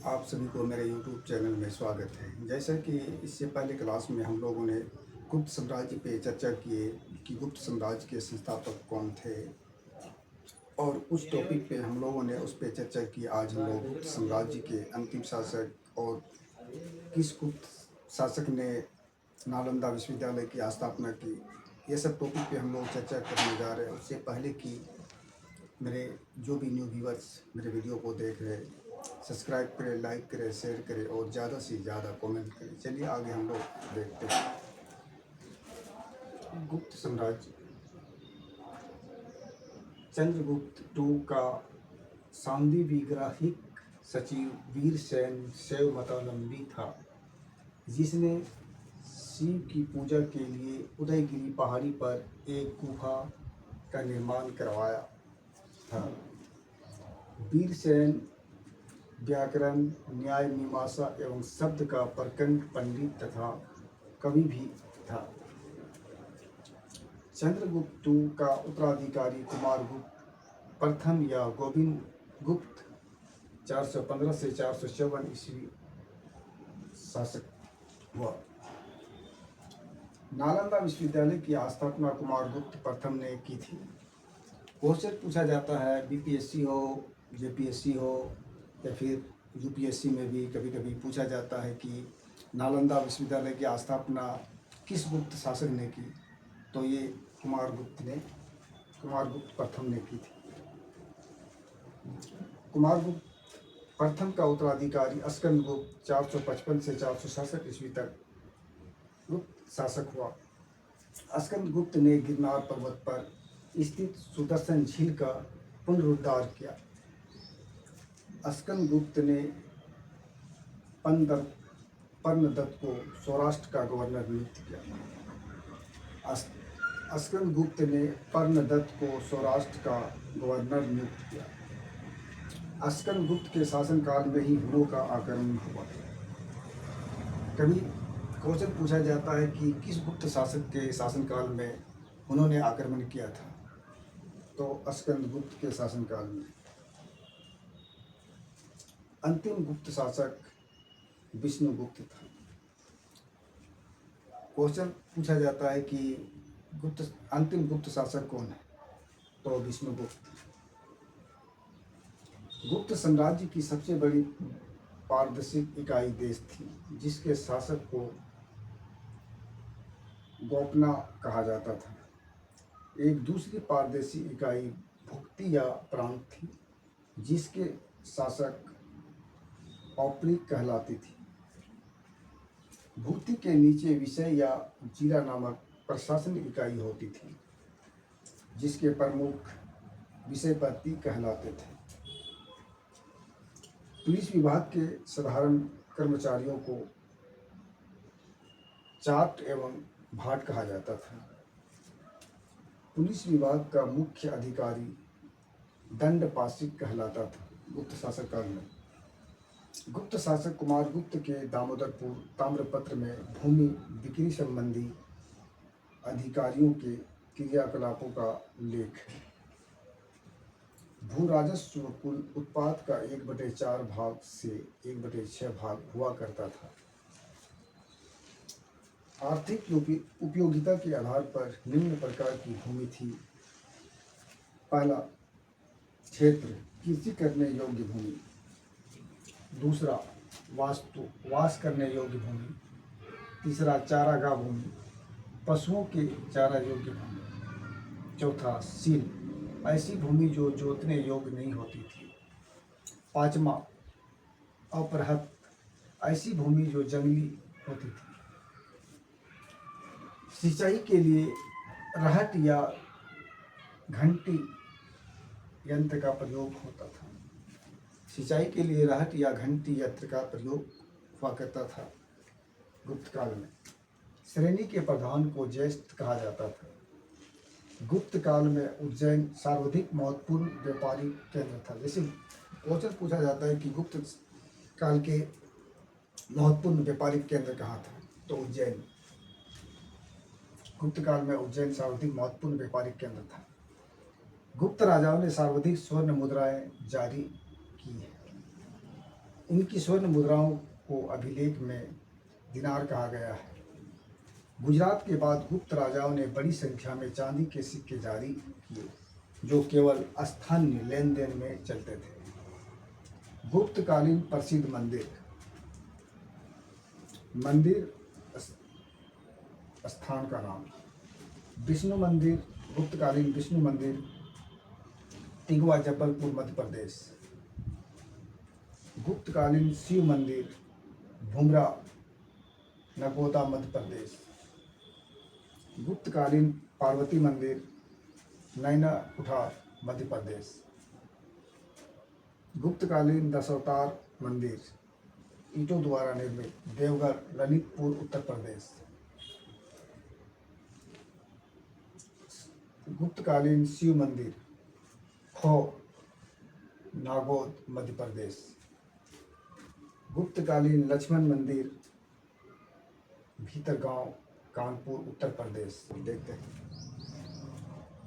आप सभी को मेरे YouTube चैनल में स्वागत है। जैसा कि इससे पहले क्लास में हम लोगों ने गुप्त साम्राज्य पे चर्चा किए कि गुप्त साम्राज्य के संस्थापक कौन थे, और उस टॉपिक पे हम लोगों ने उस पे चर्चा की। आज हम लोग गुप्त साम्राज्य के अंतिम शासक और किस गुप्त शासक ने नालंदा विश्वविद्यालय की स्थापना की, ये सब टॉपिक पे हम लोग चर्चा करने जा रहे हैं। उससे पहले कि मेरे जो भी न्यू व्यूवर्स मेरे वीडियो को देख रहे हैं, सब्सक्राइब करें, लाइक करें, शेयर करें और ज़्यादा से ज़्यादा कमेंट करें। चलिए आगे हम लोग देखते हैं। गुप्त साम्राज्य। चंद्रगुप्त II का सांविग्राहिक सचिव वीरसेन शैवमतावलंबी था, जिसने शिव की पूजा के लिए उदयगिरी पहाड़ी पर एक गुफा का निर्माण करवाया था। वीरसेन व्याकरण, न्याय, मीमांसा एवं शब्द का प्रकंड पंडित तथा कवि भी था। चंद्रगुप्त II का उत्तराधिकारी कुमारगुप्त प्रथम या गोविंद गुप्त 415 से 454 ईस्वी शासक हुआ। नालंदा विश्वविद्यालय की स्थापना कुमारगुप्त प्रथम ने की थी। क्वेश्चन पूछा जाता है, बीपीएससी हो, जेपीएससी हो या फिर यूपीएससी में भी कभी कभी पूछा जाता है कि नालंदा विश्वविद्यालय की स्थापना किस गुप्त शासक ने की, तो ये कुमारगुप्त प्रथम ने की थी। कुमारगुप्त प्रथम का उत्तराधिकारी स्कंदगुप्त 455 से 467 ईस्वी तक गुप्त शासक हुआ। स्कंदगुप्त ने गिरनार पर्वत पर स्थित सुदर्शन झील का पुनरुद्धार किया। स्कंदगुप्त ने पर्णदत्त को सौराष्ट्र का गवर्नर नियुक्त किया। स्कंदगुप्त ने पर्णदत्त को सौराष्ट्र का गवर्नर नियुक्त किया। स्कंदगुप्त के शासनकाल में ही हुनों का आक्रमण हुआ। कभी क्वेश्चन पूछा जाता है कि किस गुप्त शासक के शासनकाल में उन्होंने आक्रमण किया था, तो स्कंदगुप्त के शासनकाल में। अंतिम गुप्त शासक विष्णुगुप्त था। क्वेश्चन पूछा जाता है कि अंतिम गुप्त शासक कौन है, तो विष्णुगुप्त। गुप्त साम्राज्य की सबसे बड़ी पारदर्शिक इकाई देश थी, जिसके शासक को गोपना कहा जाता था। एक दूसरी पारदर्शी इकाई भुक्ति या प्रांत थी, जिसके शासक औपनिक कहलाती थी। भुक्ति के नीचे विषय या जिला नामक प्रशासनिक इकाई होती थी, जिसके प्रमुख विषयपति कहलाते थे। पुलिस विभाग के साधारण कर्मचारियों को चाट एवं भाट कहा जाता था। पुलिस विभाग का मुख्य अधिकारी दंडपाशिक कहलाता था गुप्त शासक काल में। गुप्त शासक कुमारगुप्त के दामोदरपुर ताम्रपत्र में भूमि बिक्री संबंधी अधिकारियों के क्रियाकलापों का उल्लेख है। भू राजस्व कुल उत्पाद का 1/4 भाग से 1/6 भाग हुआ करता था। आर्थिक उपयोगिता के आधार पर निम्न प्रकार की भूमि थी। पहला, क्षेत्र कृषि करने योग्य भूमि। दूसरा, वास करने योग्य भूमि। तीसरा, चारागाह भूमि, पशुओं के चारा योग्य भूमि। चौथा, सील, ऐसी भूमि जो जोतने योग्य नहीं होती थी। पांचवा, अपरहत, ऐसी भूमि जो जंगली होती थी। सिंचाई के लिए रहट या घंटी यंत्र का प्रयोग होता था। सिंचाई के लिए रहट या घंटी यंत्र का प्रयोग हुआ करता था गुप्त काल में। श्रेणी के प्रधान को ज्येष्ठ कहा जाता था। गुप्त काल में उज्जैन सर्वाधिक महत्वपूर्ण व्यापारिक केंद्र था। जैसे क्वेश्चन पूछा जाता है कि गुप्त काल के महत्वपूर्ण व्यापारिक केंद्र कहाँ था, तो उज्जैन। गुप्त काल में उज्जैन सर्वाधिक महत्वपूर्ण व्यापारिक केंद्र था। गुप्त राजाओं ने सर्वाधिक स्वर्ण मुद्राएं जारी की है। इनकी स्वर्ण मुद्राओं को अभिलेख में दिनार कहा गया है। गुजरात के बाद गुप्त राजाओं ने बड़ी संख्या में चांदी के सिक्के जारी किए, जो केवल स्थानीय लेन देन में चलते थे। गुप्तकालीन प्रसिद्ध मंदिर स्थान का नाम: विष्णु मंदिर, गुप्तकालीन विष्णु मंदिर, टिगवा, जबलपुर, मध्य प्रदेश। गुप्तकालीन शिव मंदिर, भुमरा, नगोदा, मध्य प्रदेश। गुप्तकालीन पार्वती मंदिर, नैना, कुठार, मध्य प्रदेश। गुप्तकालीन दशावतार मंदिर, ईंटों द्वारा निर्मित, देवघर, ललितपुर, उत्तर प्रदेश। गुप्तकालीन शिव मंदिर, खो, नागौद, मध्य प्रदेश। गुप्तकालीन लक्ष्मण मंदिर, भीतरगांव, कानपुर, उत्तर प्रदेश। देखते हैं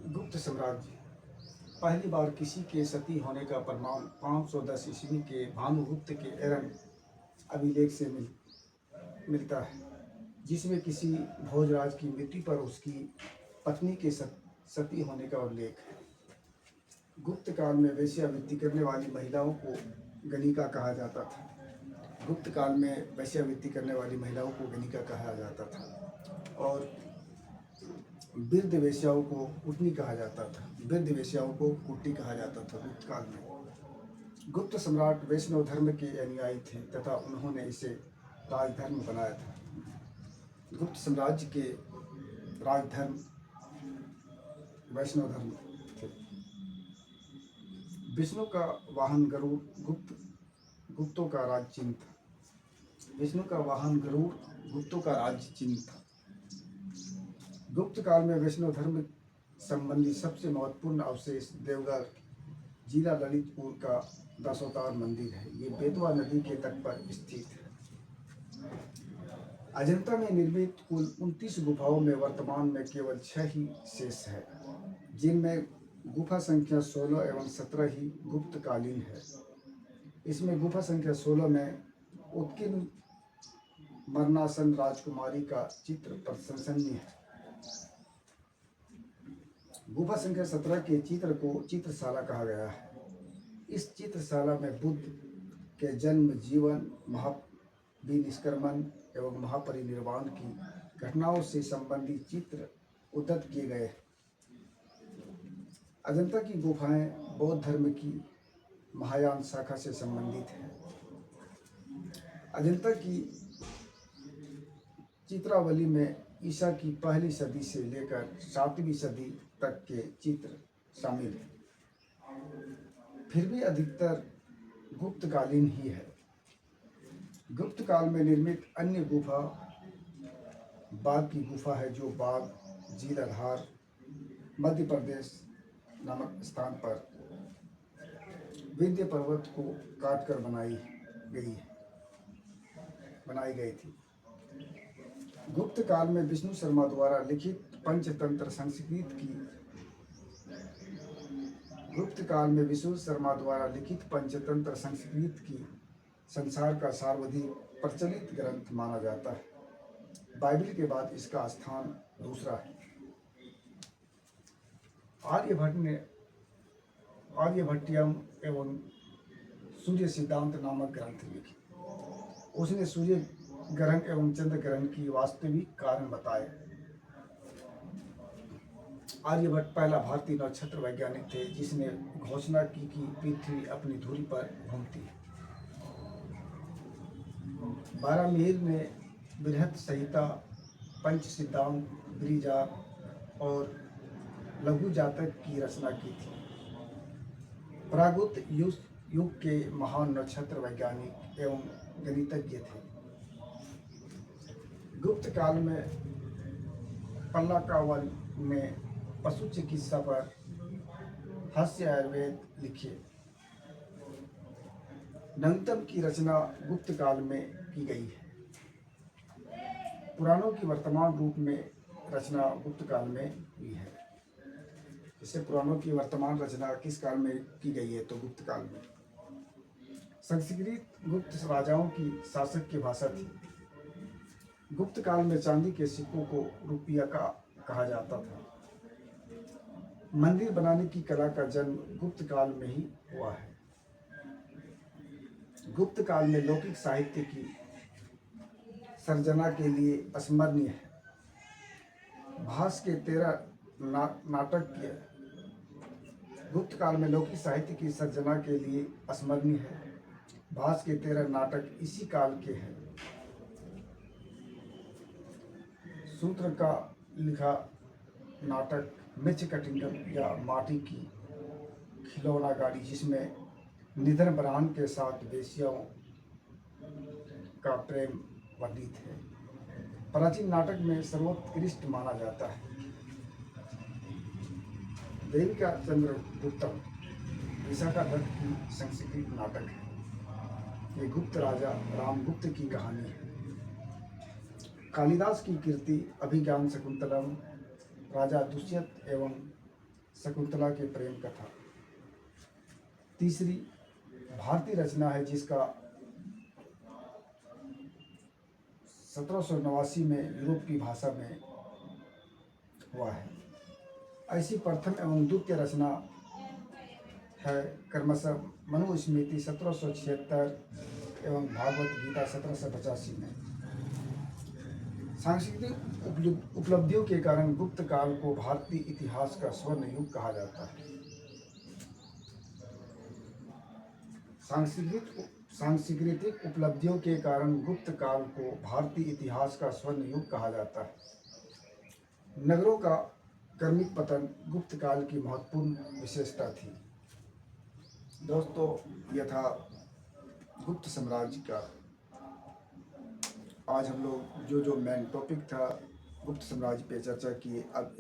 गुप्त साम्राज्य। पहली बार किसी के सती होने का प्रमाण 510 ईस्वी के भानुगुप्त के एरन अभिलेख से मिलता है, जिसमें किसी भोजराज की मृत्यु पर उसकी पत्नी के सती होने का उल्लेख है। गुप्त काल में वेश्यावृत्ति करने वाली महिलाओं को गणिका कहा जाता था। गुप्त काल में वेश्यावृत्ति करने वाली महिलाओं को गणिका कहा जाता था और वृद्ध वेश्याओं को कुटनी कहा जाता था। वृद्ध वेश्याओं को कुटी कहा जाता था गुप्त काल में। गुप्त सम्राट वैष्णव धर्म के अनुयायी थे तथा उन्होंने इसे राजधर्म बनाया था। गुप्त साम्राज्य के राजधर्म वैष्णव धर्म थे। विष्णु का वाहन गरुड़ गुप्तों का राज्य चिन्ह था। विष्णु का वाहन गरुड़ गुप्तों का राज्य चिन्ह था। गुप्त काल में वैष्णव धर्म संबंधी सबसे महत्वपूर्ण अवशेष देवघर जिला ललितपुर का दशावतार मंदिर है। ये बेतवा नदी के तट पर स्थित है। अजंता में निर्मित कुल 29 गुफाओं में वर्तमान में केवल 6 ही शेष है, जिनमें गुफा संख्या 16 एवं 17 ही गुप्तकालीन है। इसमें गुफा संख्या 16 में उत्कीर्ण मरणासन राजकुमारी का चित्र प्रशंसनीय है। गुफा संख्या 17 के चित्र को चित्रशाला कहा गया है। इस चित्रशाला में बुद्ध के जन्म, जीवन, महाविनिष्क्रमण एवं महापरिनिर्वाण की घटनाओं से संबंधित चित्र उद्धृत किए गए हैं। अजंता की गुफाएं बौद्ध धर्म की महायान शाखा से संबंधित हैं। अजंता की चित्रावली में ईसा की पहली सदी से लेकर 7वीं सदी तक के चित्र शामिल हैं। फिर भी अधिकतर गुप्तकालीन ही है। गुप्त काल में निर्मित अन्य गुफा बाघ की गुफा है, जो बाघ जीलाधार, मध्य प्रदेश नामक स्थान पर विंध्य पर्वत को काटकर बनाई गई थी। गुप्त काल में विष्णु शर्मा द्वारा लिखित पंचतंत्र संस्कृत की संसार का सर्वाधिक प्रचलित ग्रंथ माना जाता है। बाइबिल के बाद इसका स्थान दूसरा है। आर्यभट्ट ने आर्यभट्टियम एवं सूर्य सिद्धांत नामक ग्रंथ लिखे। उसने सूर्य ग्रहण एवं चंद्र ग्रहण की वास्तविक कारण बताए। आर्यभट्ट पहला भारतीय नक्षत्र वैज्ञानिक थे जिसने घोषणा की कि पृथ्वी अपनी धुरी पर घूमती है। बारामीर ने बृहत संहिता, पंच सिद्धांत, ब्रीजा और लघु जातक की रचना की थी। प्रागुत युग के महान नक्षत्र वैज्ञानिक एवं गणितज्ञ थे। गुप्त काल में पल्लाकावल ने पशु चिकित्सा पर हास्य आयुर्वेद लिखे। नवीनतम की रचना गुप्त काल में की गई है। पुराणों की वर्तमान रूप में रचना गुप्त काल में हुई है। इससे पुराणों की वर्तमान रचना किस काल में की गई है? तो गुप्त काल में। संस्कृत गुप्त राजाओं की शासक की भाषा थी। गुप्त काल में चांदी के सिक्कों को रुपया का कहा जाता था। मंदिर बनाने की कला का जन्म गुप्त काल में ही हुआ है। गुप्त काल में लौकिक साहित्य की सर्जना के लिए स्मरणीय है। भास के 13 नाटक के गुप्त काल में लौकिक साहित्य की सर्जना के लिए स्मरणीय है। भास के 13 नाटक इसी काल के हैं। सूत्र का लिखा नाटक मृच्छकटिंगम या माटी की खिलौना गाड़ी, जिसमें निधन ब्राह्मण के साथ वेश्याओं का प्रेम वर्णित है, प्राचीन नाटक में सर्वोत्कृष्ट माना जाता है। देविका चंद्रगुप्तम विशाखादत्त की संस्कृत नाटक है। ये गुप्त राजा रामगुप्त की कहानी है। कालिदास की कृति अभिज्ञान शकुंतलम राजा दुष्यंत एवं शकुंतला के प्रेम कथा तीसरी भारतीय रचना है, जिसका 1789 में यूरोप की भाषा में हुआ है। ऐसी प्रथम एवं द्वितीय रचना है क्रमशः मनुस्मृति 1776 एवं भागवत गीता 1785 में। सांस्कृतिक उपलब्धियों के कारण गुप्त काल को भारतीय इतिहास का स्वर्ण युग कहा जाता है। सांस्कृतिक उपलब्धियों के कारण गुप्त काल को भारतीय इतिहास का स्वर्ण युग कहा जाता है। नगरों का क्रमिक पतन गुप्त काल की महत्वपूर्ण विशेषता थी। दोस्तों, यह था गुप्त साम्राज्य का आज हम लोग जो मेन टॉपिक था गुप्त साम्राज्य पे चर्चा किए। अब